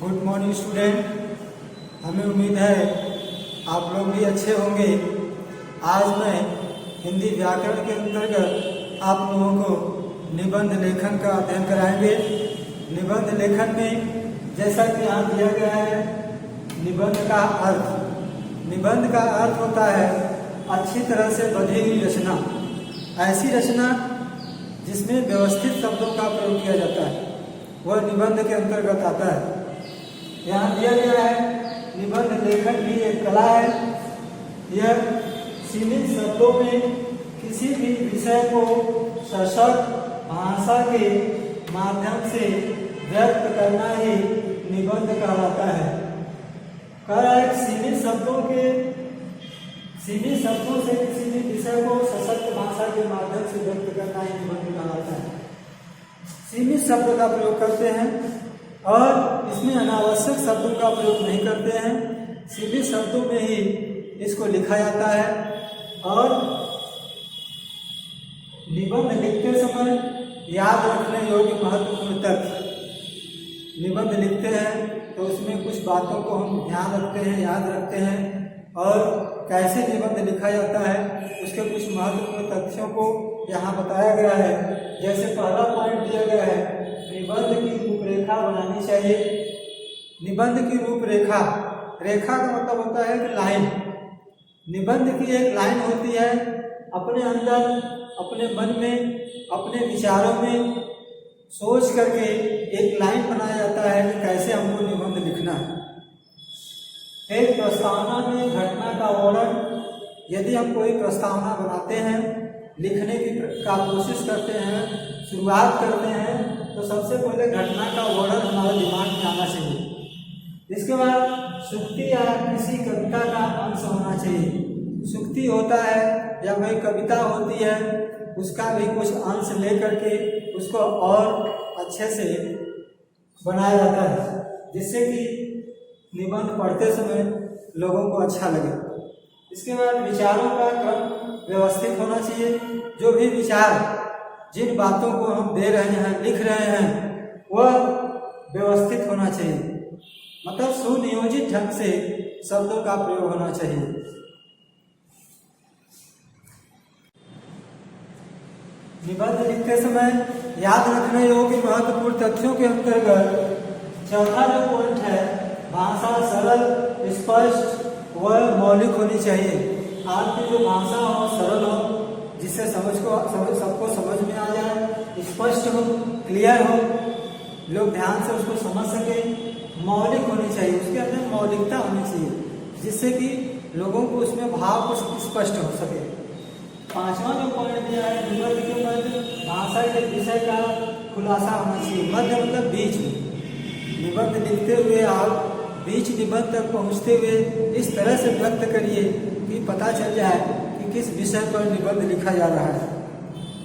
Good morning student. हमें उम्मीद है आप लोग भी अच्छे होंगे। आज मैं हिंदी व्याकरण के अंतर्गत आप लोगों को निबंध लेखन का अध्ययन कराएंगे। निबंध लेखन में जैसा कि यहाँ दिया गया है, निबंध का अर्थ। निबंध का अर्थ होता है अच्छी तरह से बधी हुई रचना, ऐसी रचना जिसमें व्यवस्थित शब्दों का प्रयोग किया जाता है, वह निबंध के अंतर्गत आता है। यहाँ दिया गया है निबंध लेखन भी एक कला है। यह सीमित शब्दों में किसी भी विषय को सशक्त भाषा के माध्यम से व्यक्त करना ही निबंध कहलाता है। सीमित शब्दों से किसी भी विषय को सशक्त भाषा के माध्यम से व्यक्त करना ही निबंध कहलाता है। सीमित शब्द का प्रयोग करते हैं और इसमें अनावश्यक शब्दों का प्रयोग नहीं करते हैं। सीमित शब्दों में ही इसको लिखा जाता है। और निबंध लिखते समय याद रखने योग्य महत्वपूर्ण तथ्य, निबंध लिखते हैं तो उसमें कुछ बातों को हम ध्यान रखते हैं, याद रखते हैं, और कैसे निबंध लिखा जाता है उसके कुछ महत्वपूर्ण तथ्यों को यहाँ बताया गया है। जैसे पहला पॉइंट दिया गया है, निबंध की रूपरेखा बनानी चाहिए। निबंध की रूपरेखा, रेखा का मतलब होता है कि लाइन। निबंध की एक लाइन होती है, अपने अंदर, अपने मन में, अपने विचारों में सोच करके एक लाइन बनाया जाता है कि कैसे हमको निबंध लिखना है। एक प्रस्तावना में घटना का वर्णन, यदि हम कोई प्रस्तावना बनाते हैं, लिखने की कोशिश करते हैं, शुरुआत करते हैं, तो सबसे पहले घटना का वर्णन हमारे दिमाग में आना चाहिए। इसके बाद सूक्ति या किसी कविता का अंश होना चाहिए। सूक्ति होता है या कोई कविता होती है, उसका भी कुछ अंश ले करके उसको और अच्छे से बनाया जाता है, जिससे कि निबंध पढ़ते समय लोगों को अच्छा लगे। इसके बाद विचारों का क्रम व्यवस्थित होना चाहिए। जो भी विचार, जिन बातों को हम दे रहे हैं, लिख रहे हैं, वह व्यवस्थित होना चाहिए। मतलब सुनियोजित ढंग से शब्दों का प्रयोग होना चाहिए। निबंध लिखते समय याद रखने योग्य महत्वपूर्ण तथ्यों के अंतर्गत चौथा जो पॉइंट है, भाषा सरल, स्पष्ट व मौलिक होनी चाहिए। आपकी जो भाषा हो सरल हो, जिससे सबको समझ में आ जाए, स्पष्ट हो, क्लियर हो, लोग ध्यान से उसको समझ सके। मौलिक होनी चाहिए, उसके अंदर मौलिकता होनी चाहिए, जिससे कि लोगों को उसमें भाव कुछ स्पष्ट हो सके। पांचवा जो पॉइंट दिया है, निबंध के मध्य भाषा के विषय का खुलासा होना चाहिए। मध्य मतलब बीच में। निबंध लिखते हुए आप बीच निबंध तक पहुँचते हुए इस तरह से व्यक्त करिए कि पता चल जाए कि किस विषय पर निबंध लिखा जा रहा है।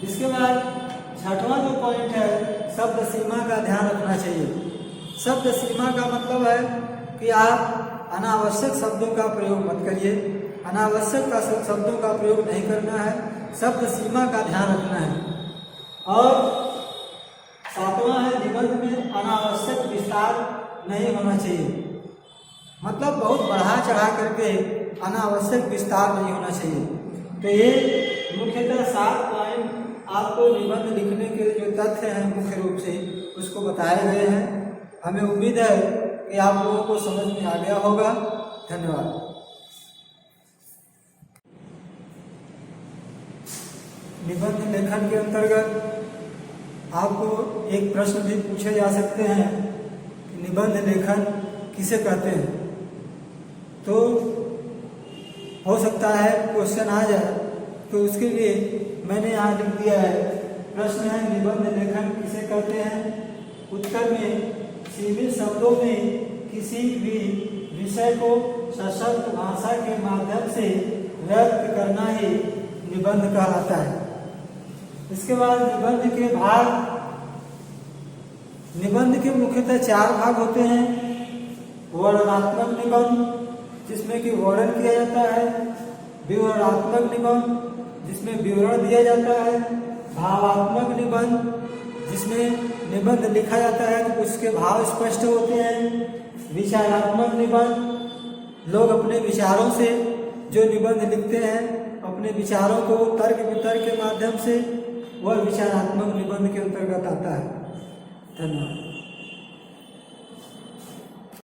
इसके बाद छठवां जो पॉइंट है, शब्द सीमा का ध्यान रखना चाहिए। शब्द सीमा का मतलब है कि आप अनावश्यक शब्दों का प्रयोग मत करिए। अनावश्यक शब्दों का प्रयोग नहीं करना है, शब्द सीमा का ध्यान रखना है। और सातवां है, निबंध में अनावश्यक विस्तार नहीं होना चाहिए। मतलब बहुत बढ़ा चढ़ा करके अनावश्यक विस्तार नहीं होना चाहिए। तो ये मुख्यतः 7 पॉइंट आपको निबंध लिखने के जो तथ्य हैं मुख्य रूप से उसको बताए गए हैं। हमें उम्मीद है कि आप लोगों को समझ में आ गया होगा। धन्यवाद। निबंध लेखन के अंतर्गत आपको एक प्रश्न भी पूछे जा सकते हैं कि निबंध लेखन किसे कहते हैं। तो हो सकता है क्वेश्चन आ जाए, तो उसके लिए मैंने यहाँ लिख दिया है। प्रश्न है, निबंध लेखन किसे कहते हैं। उत्तर में सीमित शब्दों में किसी भी विषय को सशक्त भाषा के माध्यम से व्यक्त करना ही निबंध कहलाता है। इसके बाद निबंध के भाग, निबंध के मुख्यतः 4 भाग होते हैं। वर्णनात्मक निबंध, जिसमें कि वर्णन किया जाता है। विवरणात्मक निबंध, जिसमें विवरण दिया जाता है। भावात्मक निबंध, जिसमें निबंध लिखा जाता है तो उसके भाव स्पष्ट होते हैं। विचारात्मक निबंध, लोग अपने विचारों से जो निबंध लिखते हैं, अपने विचारों को तर्क वितर्क के माध्यम से, वह विचारात्मक निबंध के अंतर्गत आता है। धन्यवाद।